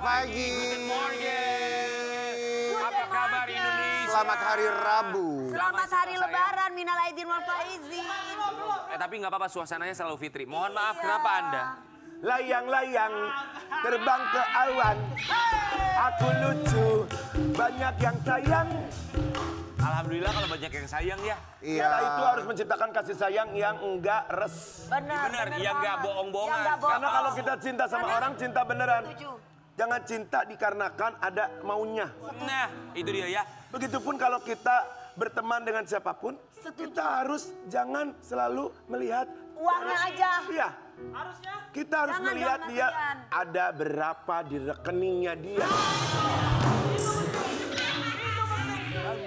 pagi. Good morning. Apa kabar Indonesia? Selamat hari Rabu. Selamat hari Lebaran, minal aidin wal faizin. Tapi nggak apa-apa, suasananya selalu fitri. Mohon maaf, kenapa Anda? Layang-layang terbang ke awan. Aku lucu, banyak yang sayang. Alhamdulillah kalau banyak yang sayang ya. Iya. Kita itu harus menciptakan kasih sayang yang enggak res. Benar, yang nggak bohong-bohongan. Karena kalau kita cinta sama orang, cinta beneran. Setuju. Jangan cinta dikarenakan ada maunya. Nah, itu dia ya. Begitupun kalau kita berteman dengan siapapun, kita harus jangan selalu melihat Uangnya aja. Iya. Kita harus Jangan melihat dia kasihan. ada berapa di rekeningnya dia.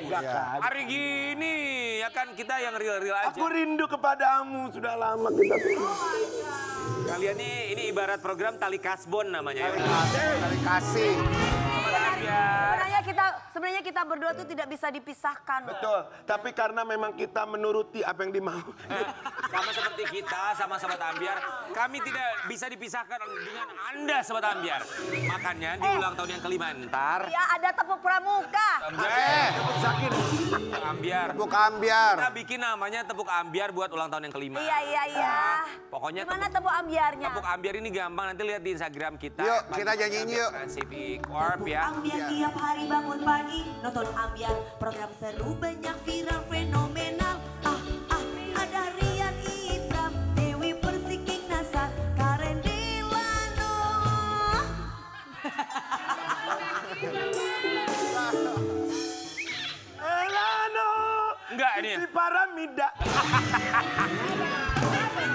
Enggak kan? Hari gini ya kan kita yang real-real aja. Aku rindu kepadamu, sudah lama kita tuh. Kalian ini ibarat program tali kasbon namanya. Ya. Kali kasih. Sebenarnya kita berdua tuh tidak bisa dipisahkan. Betul, tapi karena memang kita menuruti apa yang dimau. Sama seperti kita, sama Sobat Ambiar, kami tidak bisa dipisahkan dengan Anda Sobat Ambiar. Makanya di ulang tahun yang kelima ntar. Ya ada tepuk pramuka. Sakit. Tepuk Ambiar. Tepuk ambiar. Kita bikin namanya Tepuk Ambiar buat ulang tahun yang kelima. Iya. Pokoknya Gimana tepuk ambiarnya? Tepuk Ambiar ini gampang, nanti lihat di Instagram kita. Yuk, kita nyanyiin yuk. Civic Corp ya. Ambiar tiap hari bangun pagi, nonton Ambiar, program seru banyak viral fenomenal. Ada Rian Idam, Dewi Persik, King Nasar, Karen Delano. Elano. Enggak ini. Si Paramida.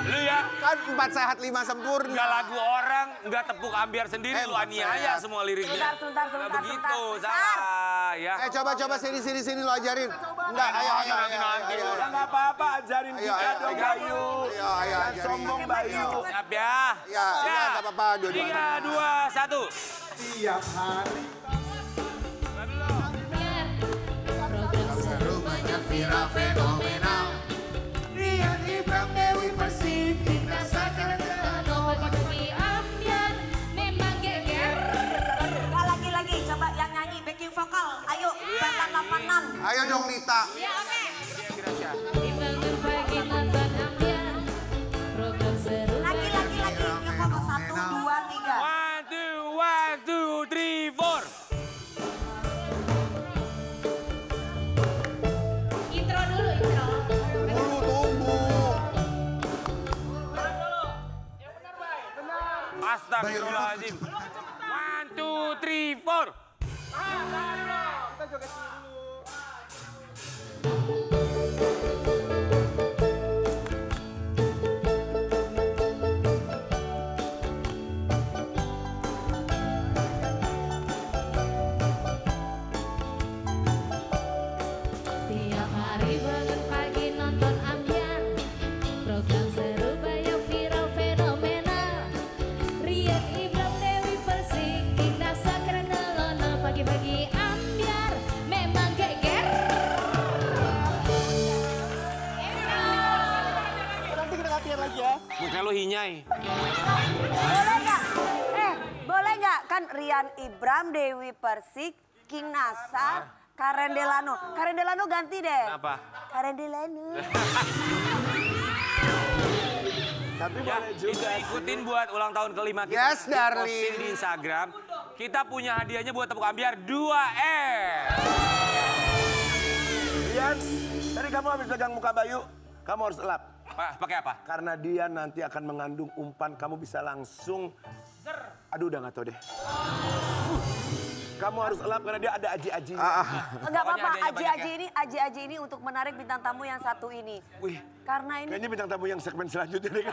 Lu ya, Kan 4 sehat 5 sempurna. enggak lagu orang, enggak Tepuk Ambiar sendiri, lu Emang aniaya saya. semua liriknya. Sebentar. Nggak begitu, salah ya. Coba sini lo ajarin. Enggak, ayo. Enggak apa-apa, ajarin Ayo, kita ayo, dong, ayo. Bayu. Ayo, Jangan ajarin. sombong, Bayu. Siap ya. Ya, enggak apa-apa. Dua-dua. 3, 2, 1. Tiap hari. Program seru banyak viral fenomenal. Rian Ibram, Dewi Persik, King Nasar, Karen Delano. Bagi-bagi Ambiar, memang geger. Lagi. Coba yang nyanyi backing vokal. Ayo, Batan 86. Ayo dong Nita. Dibangun pagi nonton Ambiar, program seru Lagi. Yang vokal 1, 2, 3. 1, 2, 3, 4. Intro dulu, intro. Bulu tumbuh. Astagfirullahaladzim. 1, 2, 3, 4. Tiap hari bangun pagi nonton Ambiar, program seru banyak viral fenomenal. Rian Ibram, Dewi Persik, King Nasar, Karen Delano. Pagi-pagi Ambiar, memang geger. Muka lu hinyai. Boleh nggak? Kan Rian Ibram, Dewi Persik, King Nasar, Karen Delano. Karen Delano ganti deh. Apa? Karen Delano. Tapi Ya, boleh itu juga. ikutin buat ulang tahun kelima kita. Yes, Kita darling. posting di Instagram. Kita punya hadiahnya buat Tepuk Ambiar 2M. Rian, tadi kamu habis pegang muka Bayu, kamu harus elap. Pakai apa? Karena dia nanti akan mengandung umpan, kamu bisa langsung... Aduh, udah nggak tahu deh. Kamu harus elap karena dia ada aji-ajinya. Enggak apa-apa, hadiahnya banyak aji-aji ini untuk menarik bintang tamu yang satu ini. Wih, Karena ini kayaknya bintang tamu yang segmen selanjutnya deh.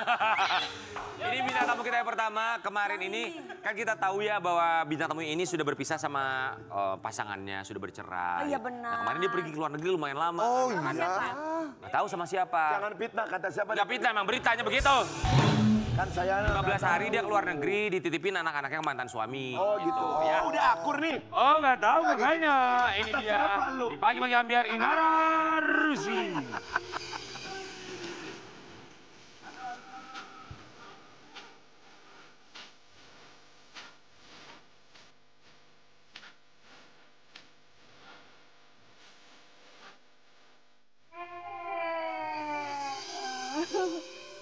Ini bintang tamu kita yang pertama. Kemarin ini kan kita tahu ya bahwa bintang tamu ini sudah berpisah sama pasangannya, sudah bercerai. Oh, iya benar. Nah, kemarin dia pergi ke luar negeri lumayan lama. Oh Kan iya. nggak tahu sama siapa. Jangan fitnah, kata siapa? Nggak fitnah, emang beritanya begitu. Kan saya... 15 hari dia ke luar negeri, dititipin anak-anaknya ke mantan suami. Oh gitu. Ya. Oh, udah akur nih. Oh nggak tahu makanya. Ini dia. Di pagi-pagi Ambiar Inara Rusi.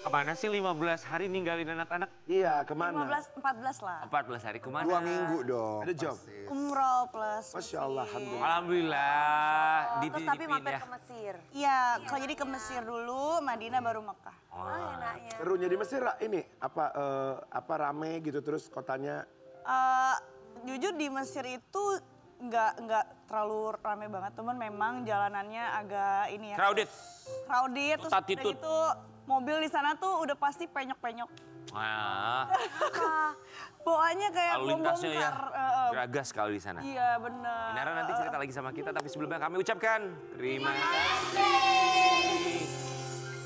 Kemana sih 15 hari ninggalin anak-anak? Iya, kemana? 14 lah. 14 hari kemana? 2 minggu dong. Ada job. pasti. Umroh plus. Masya Allah, alhamdulillah. Alhamdulillah. Terus tapi mampir ya. ke Mesir. Iya, kalau jadi ke Mesir dulu, Madinah baru Mekah. Enaknya. Serunya di Mesir ini apa rame gitu terus kotanya. Jujur di Mesir itu nggak terlalu rame banget, teman memang jalanannya agak ini ya. Crowded. Crowded, terus udah Tatitut. gitu mobil di sana tuh udah pasti penyok-penyok. Wah, Bawaannya kayak lalu lintasnya ya membongkar. geragas kalau di sana. Iya bener. Inara nanti cerita lagi sama kita, tapi sebelumnya kami ucapkan terima kasih.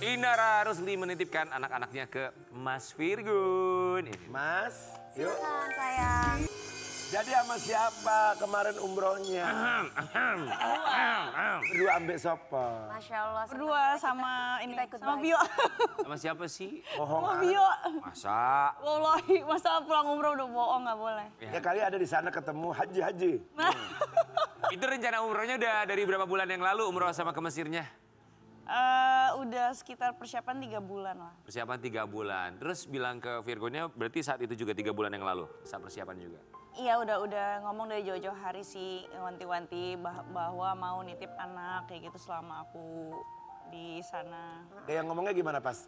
Inara Rusli menitipkan anak-anaknya ke Mas Virgun. Ini. Mas, yuk. Silakan sayang. Jadi sama siapa kemarin umrohnya? Berdua ambek sopo. Masya Allah. Berdua sama ini, Kita ikut sama baik. Bio. Sama siapa sih? Bohong. Sama Bio. Masa? Wallahi, masa pulang umroh udah bohong nggak boleh. Ya kali ada di sana ketemu haji-haji. Itu rencana umrohnya udah dari berapa bulan yang lalu umroh sama ke Mesirnya? Udah sekitar persiapan 3 bulan lah. Persiapan 3 bulan. Terus bilang ke Virgonnya berarti saat itu juga 3 bulan yang lalu? Saat persiapan juga? Iya udah ngomong dari jauh-jauh hari sih, wanti-wanti bahwa mau nitip anak kayak gitu selama aku di sana. Yang ngomongnya gimana pas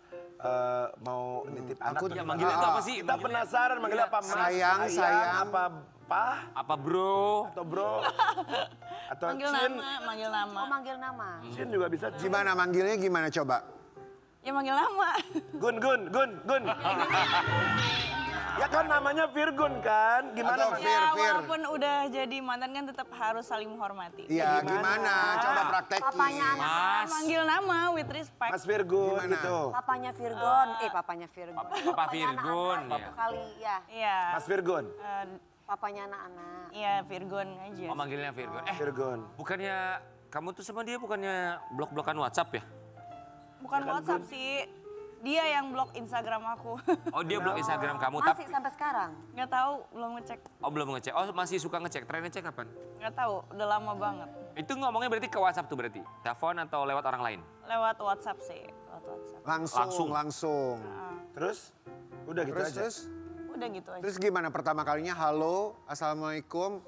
mau nitip anak? Ya manggilnya itu apa sih? Kita penasaran manggilnya apa? Mas, Sayang, sayang. apa Pak? Apa bro? Atau bro? Atau Manggil Cin? manggil nama. Oh manggil nama. Cin juga bisa. Cin. Gimana manggilnya gimana coba? Ya manggil nama. Gun. Ya kan namanya Virgun kan? Gimana Atau Mas? Fir, Ya Fir. walaupun udah jadi mantan kan tetap harus saling menghormati. Iya gimana? Coba praktekin. Papanya anak. Mas. Manggil nama with respect. Mas Virgun Gimana? gitu. Papanya Virgon. Papanya Virgon. Papa Papanya Virgon, anak-anak. ya. Kali ya. Iya. Mas Virgun. Papanya anak-anak. Iya Virgon aja. Oh manggilnya Virgon. Virgun. Bukannya kamu tuh sama dia bukannya blok-blokan WhatsApp ya? Bukan WhatsApp sih. Dia yang blok Instagram aku. Oh dia blok Instagram kamu, Masih sampai sekarang. Nggak tahu, belum ngecek. Oh belum ngecek. Oh masih suka ngecek. Terakhir ngecek kapan? Nggak tahu, udah lama banget. Itu ngomongnya berarti ke WhatsApp tuh berarti? Telepon atau lewat orang lain? Lewat WhatsApp sih, lewat WhatsApp. Langsung. Terus? Udah gitu aja. Udah gitu aja. Terus gimana pertama kalinya halo, assalamualaikum,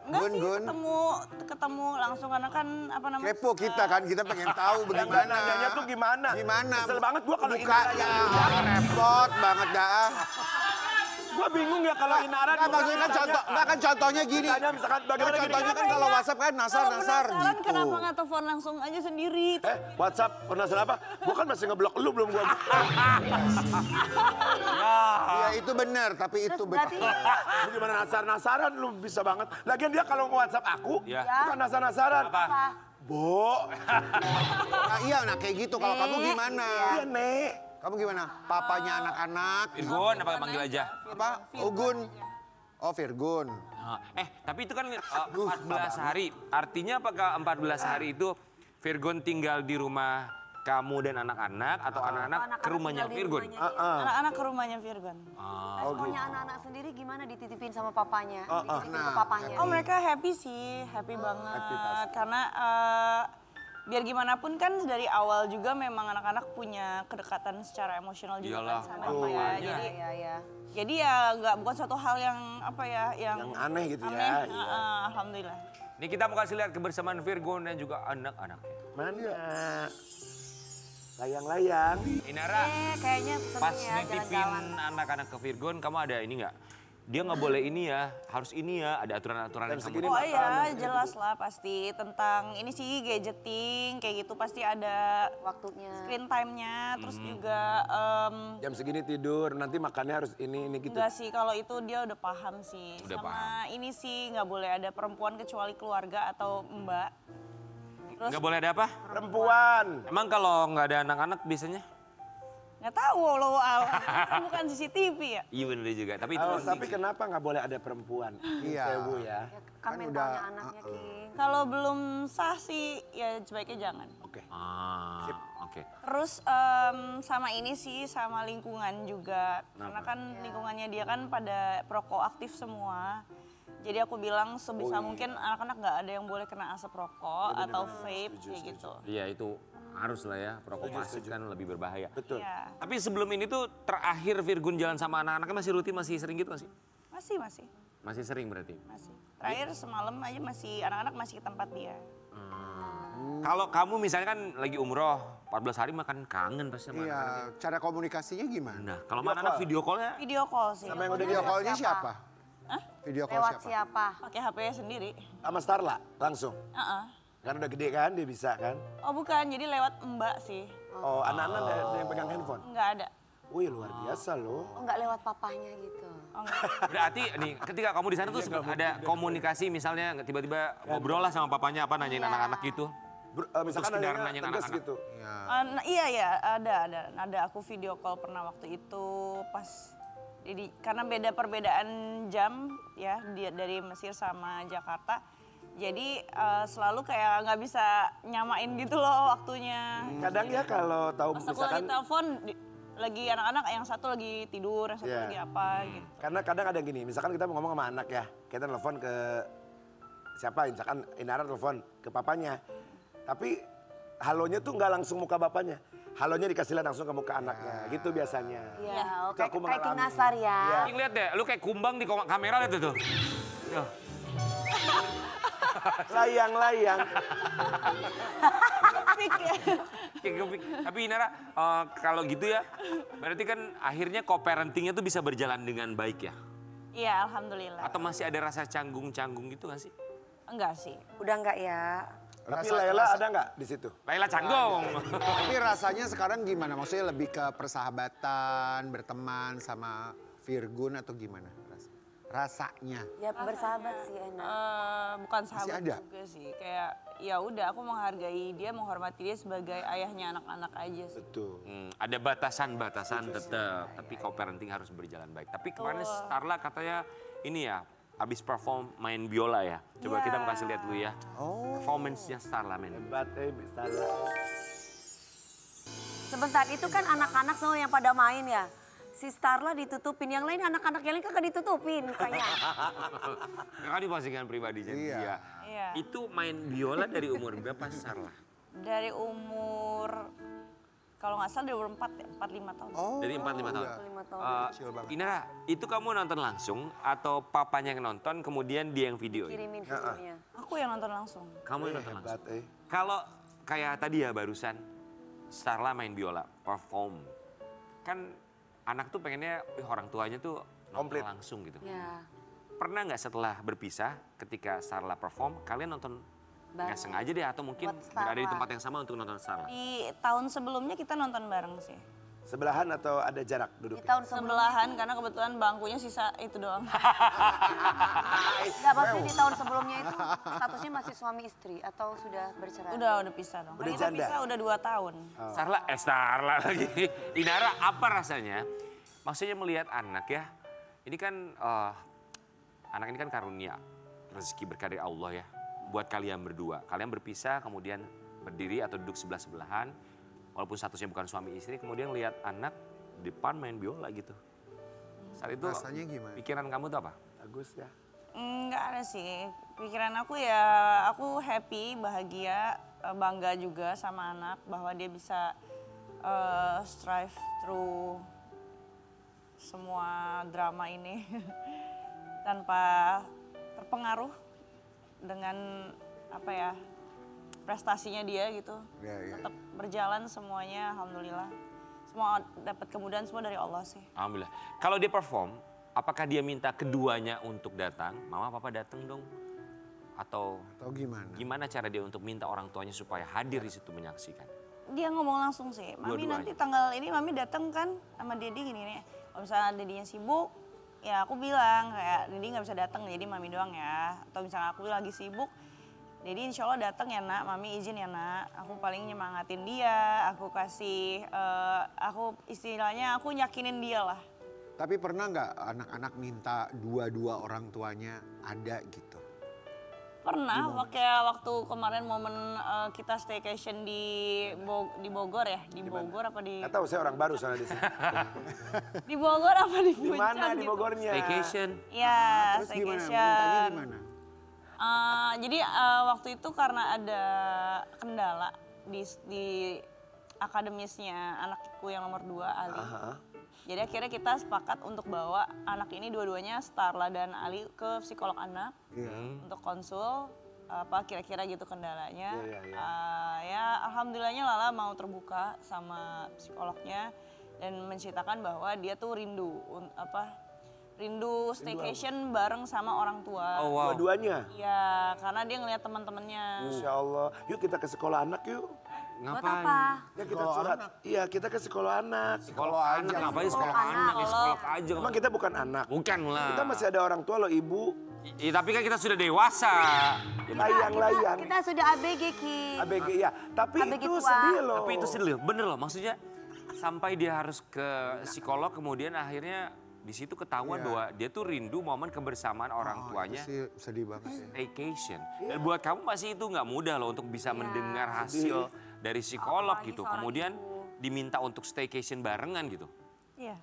Enggak sih, ketemu langsung karena kan apa namanya? Kepo kita kan, kita pengen tahu Yang bagaimana. nanyanya tuh gimana? Gimana? Kesel banget gua kalau Mukanya Inara repot banget dah. Gua bingung ya kalau Inara. Nggak, maksudnya kan contohnya gini. Tanya misalkan bagaimana gini. Contohnya kan kalau WhatsApp kan nasar Penasaran gitu. kenapa nggak telepon langsung aja sendiri? WhatsApp penasaran apa? Gua kan masih ngeblok lu belum gua. Iya itu benar, tapi itu benar. Berarti Lu gimana nasar-nasaran lu bisa banget. Lagian dia kalau nge-WhatsApp aku, Ya. bukan nasar-nasaran. Apa? Bo. Nah, iya, nah kayak gitu. Kalau kamu gimana? Iya, Nek. Kamu gimana? Papanya anak-anak. Virgon apa manggil aja? Apa? Ogun. Oh, Virgun. Tapi itu kan 14 hari. Artinya apakah 14 hari itu Virgon tinggal di rumah kamu dan anak-anak atau anak-anak ke rumahnya Virgon? Anak-anak ke rumahnya Virgon. responnya anak-anak sendiri gimana dititipin sama papanya? Dititipin ke papanya. Oh mereka happy sih, happy banget. Karena biar gimana pun kan dari awal juga memang anak-anak punya kedekatan secara emosional juga Iyalah, kan sama oh, ya. iya. Jadi ya nggak bukan suatu hal yang apa ya Yang aneh gitu aneh. ya. Iya. Alhamdulillah. Ini kita mau kasih lihat kebersamaan Virgon dan juga anak-anaknya. Mana? Layang-layang. Inara, Kayaknya pas seneng ya nitipin jalan-jalan. anak-anak ke Virgon, kamu ada ini nggak? Dia nggak boleh ini ya, harus ini ya. Ada aturan-aturan yang kamu segini Oh iya jelas lah pasti tentang ini sih gadgeting kayak gitu pasti ada Waktunya. screen time-nya terus juga Jam segini tidur, nanti makannya harus ini gitu. enggak sih kalau itu dia udah paham sih. Udah Sama paham. ini sih nggak boleh ada perempuan kecuali keluarga atau mbak. Terus nggak boleh ada apa? Perempuan. Emang kalau nggak ada anak-anak biasanya? nggak tahu lo kan bukan CCTV ya. Iya bener juga, tapi itu Oh, penting tapi sih. kenapa nggak boleh ada perempuan? Iya. Sewu ya. Kan Kan mentalnya udah, anaknya King. Kalau belum sah sih ya sebaiknya jangan. Oke. Oke. Terus sama ini sih sama lingkungan juga. Karena kan lingkungannya dia kan pada perokok aktif semua. Jadi aku bilang sebisa mungkin anak-anak nggak ada yang boleh kena asap rokok atau vape kayak gitu. Iya itu Harus lah ya, perokok pasif kan lebih berbahaya. Betul. Iya. Tapi sebelum ini tuh terakhir Virgun jalan sama anak-anaknya masih rutin, masih sering gitu masih? Masih. Masih sering berarti? Masih. Terakhir semalam aja masih anak-anak masih ke tempat dia. Kalau kamu misalnya kan lagi umroh, 14 hari makan kangen pasti sama Iya, anak-anaknya. cara komunikasinya gimana? Nah, kalau sama anak video call-nya Video call sih. Sama yang udah Video dia call-nya siapa? Hah? Video call Lewat siapa? siapa? Pakai HP sendiri. sama Starla langsung. Heeh. Kan udah gede kan, dia bisa kan. Oh bukan, jadi lewat mbak sih. Oh, anak-anak ada yang pegang handphone. Nggak ada. Wih, luar biasa loh. Oh nggak lewat papahnya gitu. Oh, enggak. berarti nih ketika kamu di sana tuh ada komunikasi misalnya tiba-tiba ngobrol lah sama papanya apa nanyain anak-anak gitu. Misalkan sekedar nanyanya nanyain tegas anak-anak. gitu. Iya, ada. Aku video call pernah waktu itu pas jadi karena perbedaan jam ya dia dari Mesir sama Jakarta. Jadi selalu kayak nggak bisa nyamain gitu loh waktunya. Kadang ya kalau tahu Pas aku lagi misalkan, telepon lagi anak-anak yang satu lagi tidur, yang satu Iya. lagi apa gitu. karena kadang ada yang gini, misalkan kita mau ngomong sama anak ya, kita telepon ke siapa, misalkan Inara telepon ke papanya. Tapi halonya tuh nggak langsung muka bapaknya. Halonya dikasih lihat langsung ke muka anaknya, gitu biasanya. Iya, Itu oke. aku Kayak King mengalami. Nasar ya. Iya. King lihat deh, lu kayak kumbang di kamera lihat tuh. Tuh. Layang-layang. Kayak kepik. Tapi Inara, kalau gitu ya, berarti kan akhirnya co-parentingnya tuh bisa berjalan dengan baik ya? Iya, alhamdulillah. Atau masih ada rasa canggung-canggung gitu gak sih? Enggak sih. Udah nggak ya? Tapi Laila ada nggak di situ? Laila canggung. Tapi rasanya sekarang gimana? Maksudnya lebih ke persahabatan, berteman sama Virgun atau gimana? Rasanya. Ya bersahabat sih enak. Bukan sahabat ada? juga sih. Kayak ya udah aku menghargai dia, menghormati dia sebagai ayahnya anak-anak aja sih. Betul. Ada batasan-batasan tetap, tapi co-parenting harus berjalan baik. Tapi kemarin Starla katanya ini ya, abis perform main biola ya. Coba kita mau kasih lihat dulu ya. Performance-nya Starla main. Hebat Starla. Sebentar itu kan anak-anak semua yang pada main ya. Si Starla ditutupin, yang lain anak-anak yang lain kagak ditutupin mukanya. Kan di postingan pribadinya dia. Iya. Itu main biola dari umur berapa Starla? Dari umur kalau nggak salah dari umur 4 ya, 4-5 tahun. Oh, Dari 4-5 tahun. 5 tahun. Kecil banget. Inara, itu kamu nonton langsung atau papanya yang nonton kemudian dia yang video? Kirimin videonya. Aku yang nonton langsung. Kamu yang nonton langsung. Hebat Kalau kayak tadi ya barusan, Starla main biola, perform. Kan anak tuh pengennya orang tuanya tuh nonton Komplit. langsung gitu. Ya. Pernah nggak setelah berpisah ketika Starla perform, kalian nonton nggak Bareng. sengaja deh atau mungkin Buat Starla. berada di tempat yang sama untuk nonton Starla? Di tahun sebelumnya kita nonton bareng sih. Sebelahan atau ada jarak Di duduk? tahun sebelumnya. Sebelahan karena kebetulan bangkunya sisa itu doang. Enggak, maksudnya di tahun sebelumnya itu statusnya masih suami istri atau sudah bercerai? udah pisah dong. Udah Kan kita janda? pisah udah 2 tahun. Starla lagi. Inara, apa rasanya? Maksudnya melihat anak ya, ini kan anak ini kan karunia, rezeki berkah dari Allah ya. Buat kalian berdua, kalian berpisah kemudian berdiri atau duduk sebelah-sebelahan, walaupun statusnya bukan suami istri, kemudian lihat anak di depan main biola gitu. Saat itu Rasanya gimana? pikiran kamu tuh apa? Bagus ya. Enggak ada sih. Pikiran aku ya aku happy, bahagia, bangga juga sama anak bahwa dia bisa strive through semua drama ini tanpa terpengaruh dengan apa ya prestasinya dia gitu. Iya. Tetap berjalan semuanya, alhamdulillah. Semua dapat kemudahan semua dari Allah sih. Alhamdulillah. Kalau dia perform, apakah dia minta keduanya untuk datang? Mama, papa datang dong. Atau Atau gimana? gimana cara dia untuk minta orang tuanya supaya hadir di situ menyaksikan? Dia ngomong langsung sih, Mami Dua-duanya. nanti tanggal ini Mami datang kan sama Dedi gini nih. Kalau misalnya Dedinya sibuk, ya aku bilang kayak Dedi nggak bisa datang jadi Mami doang ya. Atau misalnya aku lagi sibuk, Dedi insya Allah datang ya nak, Mami izin ya nak. Aku paling nyemangatin dia, aku kasih, aku istilahnya aku yakinin dia lah. Tapi pernah nggak anak-anak minta dua-dua orang tuanya ada gitu? Pernah, kayak waktu kemarin momen kita staycation di Bogor ya, di Bogor apa di Nggak tahu, saya orang baru soalnya di sini. di Bogor apa di Di Puncak mana di gitu. Bogornya? Staycation. Ya, Terus gimana? staycation. Mintanya gimana? Jadi waktu itu karena ada kendala di akademisnya anakku yang nomor 2 Ali. Jadi akhirnya kita sepakat untuk bawa anak ini dua-duanya Starla dan Ali ke psikolog anak untuk konsul apa kira-kira gitu kendalanya. Ya alhamdulillahnya Lala mau terbuka sama psikolognya dan menceritakan bahwa dia tuh rindu staycation bareng sama orang tua. Oh, wow. Dua-duanya. Iya, karena dia ngeliat teman-temannya. Insya Allah. Yuk kita ke sekolah anak yuk. Buat apa? Ya kita curhat. Iya kita ke sekolah anak. Sekolah anak, ngapain sekolah anak? Ya sekolah aja. Emang kita bukan anak. Bukan lah. Kita masih ada orang tua loh ibu. Iya, tapi kan kita sudah dewasa. Layang-layang. Kita sudah ABG, Ki. ABG ya. Tapi ABG itu tua. sedih loh. Tapi itu sedih, bener loh. Maksudnya sampai dia harus ke psikolog, kemudian akhirnya di situ ketahuan bahwa dia tuh rindu momen kebersamaan orang tuanya. Itu sih sedih banget ya. Staycation. Dan buat kamu masih itu nggak mudah loh untuk bisa mendengar hasil dari psikolog Apalagi gitu. seorang Kemudian ibu. diminta untuk staycation barengan gitu. Iya.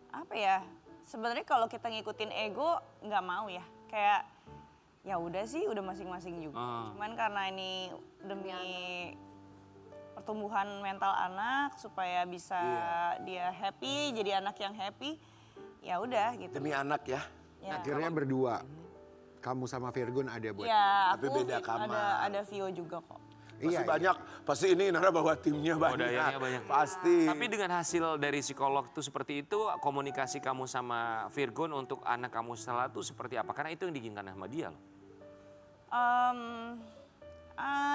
Apa ya? Sebenarnya kalau kita ngikutin ego nggak mau ya. Kayak ya udah sih, udah masing-masing juga. Cuman karena ini demi pertumbuhan mental anak supaya bisa dia happy, jadi anak yang happy. Ya udah gitu. Demi anak ya. Ya. Akhirnya berdua. Kamu sama Virgun ada buat. Ya, Tapi aku beda kamar. ada Vio juga kok. Pasti Iya, banyak. Pasti ini Nara bawa timnya banyak. dayanya banyak. Pasti. Tapi dengan hasil dari psikolog tuh seperti itu, komunikasi kamu sama Virgon untuk anak kamu setelah itu seperti apa? Karena itu yang diinginkan sama dia loh.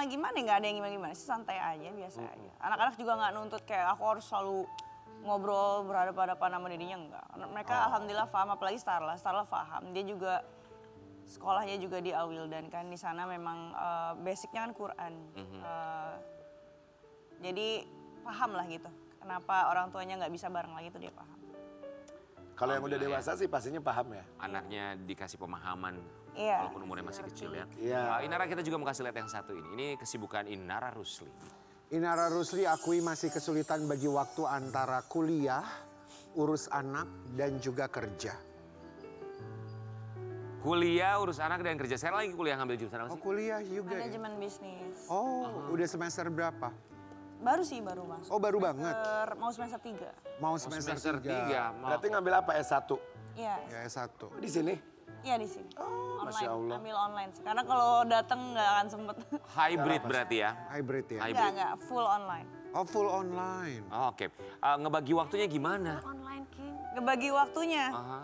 Gimana nggak ada yang gimana-gimana sih, santai aja, biasa aja. Anak-anak juga nggak nuntut kayak aku harus selalu ngobrol berhadapan-hadapan sama dirinya, enggak. Mereka alhamdulillah paham, apalagi Starla paham. Dia juga sekolahnya juga di Al-Wildan kan, di sana memang basicnya kan Quran. Jadi paham lah gitu, kenapa orang tuanya nggak bisa bareng lagi itu dia paham. Kalau yang udah dewasa sih pastinya paham ya. Anaknya dikasih pemahaman, Iya. walaupun umurnya masih kecil ya. Iya. Inara, kita juga mau kasih lihat yang satu ini. Ini kesibukan Inara Rusli. Inara Rusli akui masih kesulitan bagi waktu antara kuliah, urus anak, dan juga kerja. Kuliah, urus anak, dan kerja. Sekarang lagi kuliah ngambil jurusan apa Oh sih? kuliah juga ya? Manajemen bisnis. Oh udah semester berapa? Baru masuk. Oh baru banget? Mau semester 3. Mau semester 3. Berarti ngambil apa S1? Iya. Ya S1. Di sini? Iya di sini. Masya Allah. Ambil online sih. Karena kalau datang nggak akan sempet. Hybrid berarti ya? Hybrid ya? Hybrid. Enggak, full online. Oh full online. Oh, oke. Ngebagi waktunya gimana? Online, King. Ngebagi waktunya, Aha.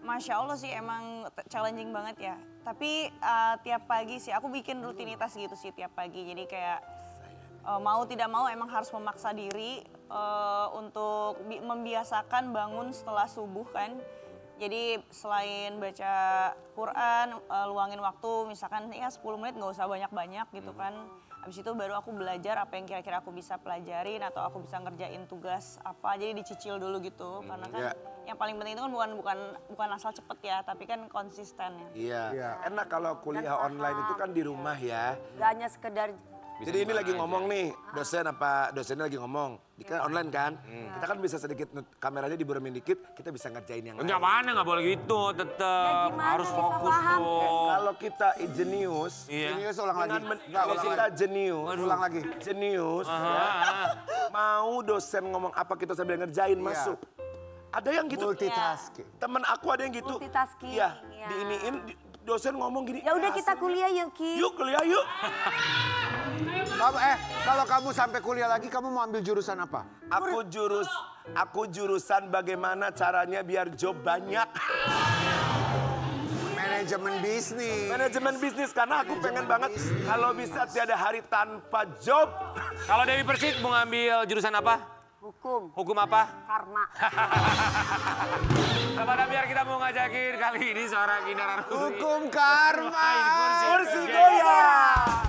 Masya Allah sih emang challenging banget ya. Tapi tiap pagi sih, aku bikin rutinitas gitu sih tiap pagi. Jadi kayak mau tidak mau emang harus memaksa diri untuk membiasakan bangun setelah subuh kan. Jadi selain baca Quran, luangin waktu misalkan ya 10 menit nggak usah banyak-banyak gitu kan. Habis itu baru aku belajar apa yang kira-kira aku bisa pelajarin atau aku bisa ngerjain tugas apa. Jadi dicicil dulu gitu. Karena kan yang paling penting itu kan bukan asal cepet ya, tapi kan konsisten ya. Iya. Iya. Enak kalau kuliah online itu kan di rumah ya. Gak hanya sekedar Bisa Jadi ini dimana lagi aja. ngomong nih, dosennya lagi ngomong. Kan online kan? Kita kan bisa sedikit kameranya diburemin dikit, kita bisa ngerjain yang lain. Enggak mana, nggak boleh gitu, tetap gimana harus bisa fokus paham? tuh. Kalau kita jenius, Iya. Jenius ulang lagi. kalau ulang kita lagi. jenius, Ulang lagi. jenius, ya, mau dosen ngomong apa kita sambil ngerjain masuk. Ada yang gitu. Multitasking. Temen aku ada yang gitu. Multitasking, Iya, ya. diiniin, dosen ngomong gini. ya udah kita kuliah yuk, Ki. Yuk kuliah yuk. Kamu, kalau kamu sampai kuliah lagi, kamu mau ambil jurusan apa? Aku jurusan bagaimana caranya biar job banyak. Manajemen bisnis. Manajemen bisnis karena aku pengen banget kalau bisa tiada hari tanpa job. Kalau Dewi Persik mau ngambil jurusan apa? Hukum, Hukum apa? karma. Kepada biar kita mau ngajakin kali ini seorang Inara Rusli. Hukum karma. Kursi goyang.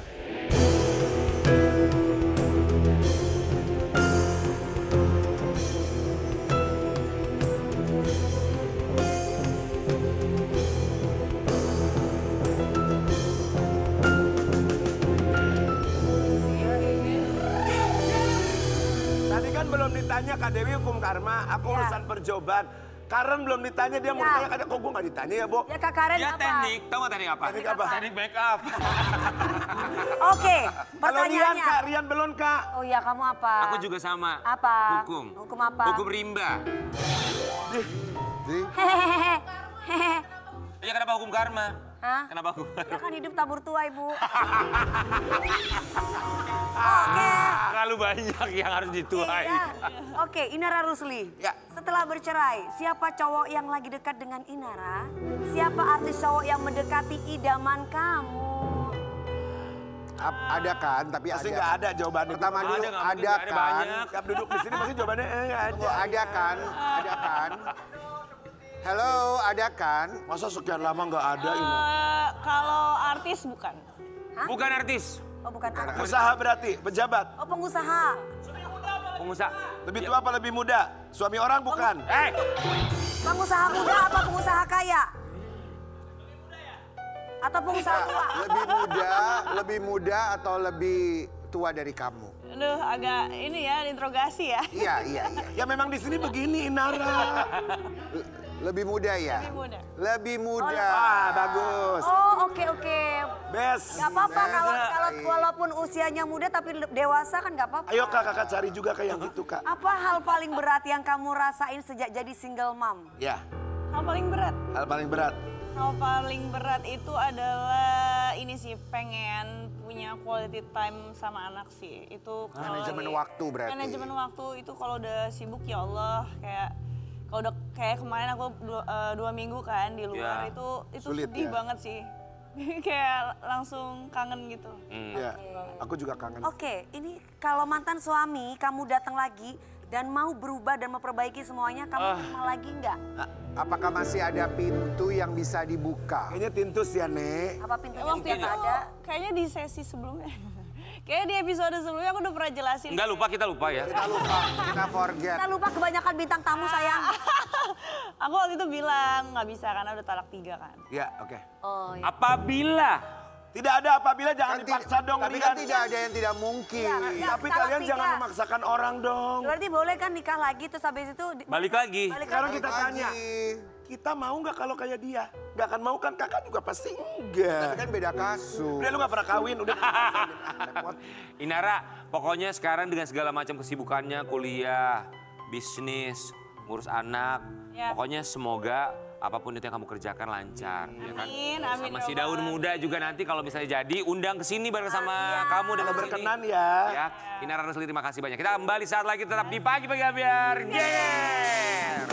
Tadi kan belum ditanya Kak Dewi hukum karma, aku urusan perjoban. Karen belum ditanya, dia mau Ya. ditanya. Kok gue gak ditanya ya, Bo? Ya Kak Karen Ya apa? teknik, tahu nggak teknik apa? Teknik apa? Teknik make up. Oke, Kalau Rian, pertanyaannya. Kak. Rian belum, Kak. Oh iya, kamu apa? Aku juga sama. Apa? Hukum. Hukum apa? Hukum rimba. Di, Hehehe. Ya kenapa hukum karma? Hah? Kenapa hukum karma? Ya kan hidup tabur tua, Ibu. Oke. Terlalu banyak yang harus dituai. Iya. Oke, Inara Rusli. Ya. Setelah bercerai, siapa cowok yang lagi dekat dengan Inara? Siapa artis cowok yang mendekati idaman kamu? ada kan, tapi Pasti ada. nggak ada jawabannya. Pertama dulu Ada, nggak mungkin ada nggak ada, kan. banyak. Tiap duduk di sini pasti jawabannya nggak ada. Oh, ada kan, ada kan. Halo, ada kan? Masa sekian lama nggak ada ini? Kalau artis bukan. Bukan artis, Oh, bukan artis. Usaha berarti, pejabat. Oh, pengusaha. pengusaha. Lebih tua apa lebih muda? Suami orang bukan? Pengusaha muda apa pengusaha kaya? Atau pengusaha tua? Lebih muda atau lebih tua dari kamu? Aduh, agak ini ya, interogasi ya. Iya. Ya memang di sini begini, Inara. Lebih muda ya? Lebih muda. Lebih muda. Ah, bagus. Oh, oke. Best. Gak apa-apa kalau Baik. walaupun usianya muda tapi dewasa kan gak apa-apa. Ayo Kak, Kakak cari juga kayak yang gitu, Kak. Apa hal paling berat yang kamu rasain sejak jadi single mom? Ya, Hal paling berat. hal paling berat. Hal paling berat itu adalah ini sih, pengen punya quality time sama anak sih. Itu kalau Manajemen lagi- waktu berarti. Manajemen waktu itu kalau udah sibuk ya Allah, kayak kalau udah kayak kemarin aku 2 minggu kan di luar, Ya. itu Sulit sedih ya? banget sih. Kayak langsung kangen gitu. Ya, aku juga kangen. Oke, ini kalau mantan suami kamu datang lagi dan mau berubah dan memperbaiki semuanya, kamu terima lagi nggak? Apakah masih ada pintu yang bisa dibuka? Kayaknya tintus ya, Nek. Apa pintunya Waktu sudah itu nggak ada? kayaknya di sesi sebelumnya. Kayaknya di episode sebelumnya aku udah pernah jelasin. Enggak lupa, kita lupa ya. Kita lupa, kita forget. Kita lupa kebanyakan bintang tamu sayang. Aku waktu itu bilang nggak bisa karena udah talak 3 kan. Ya, oke. Oh iya. Apabila Tidak ada apabila jangan Kan dipaksa dong, tapi Rian. kan tidak ada yang tidak mungkin. Iya, iya. Tapi Talak kalian 3. jangan memaksakan orang dong. Berarti boleh kan nikah lagi terus habis itu balik lagi. balik Sekarang lagi. kita tanya, kita mau nggak kalau kayak dia? Nggak akan mau kan? Kakak juga pasti Tapi enggak. kan beda kasus. Udah lu nggak pernah kawin, udah. Repot. Inara, pokoknya sekarang dengan segala macam kesibukannya, kuliah, bisnis, ngurus anak, Ya. pokoknya semoga apapun itu yang kamu kerjakan lancar, ya kan? Amin, amin. Sama si ya Daun Allah. muda juga nanti kalau misalnya jadi undang ke sini bareng sama kamu dan Kalau kesini. berkenan ya. Ya, Inara Rusli terima kasih banyak. Kita kembali saat lagi tetap di Pagi Ambiar. Geng!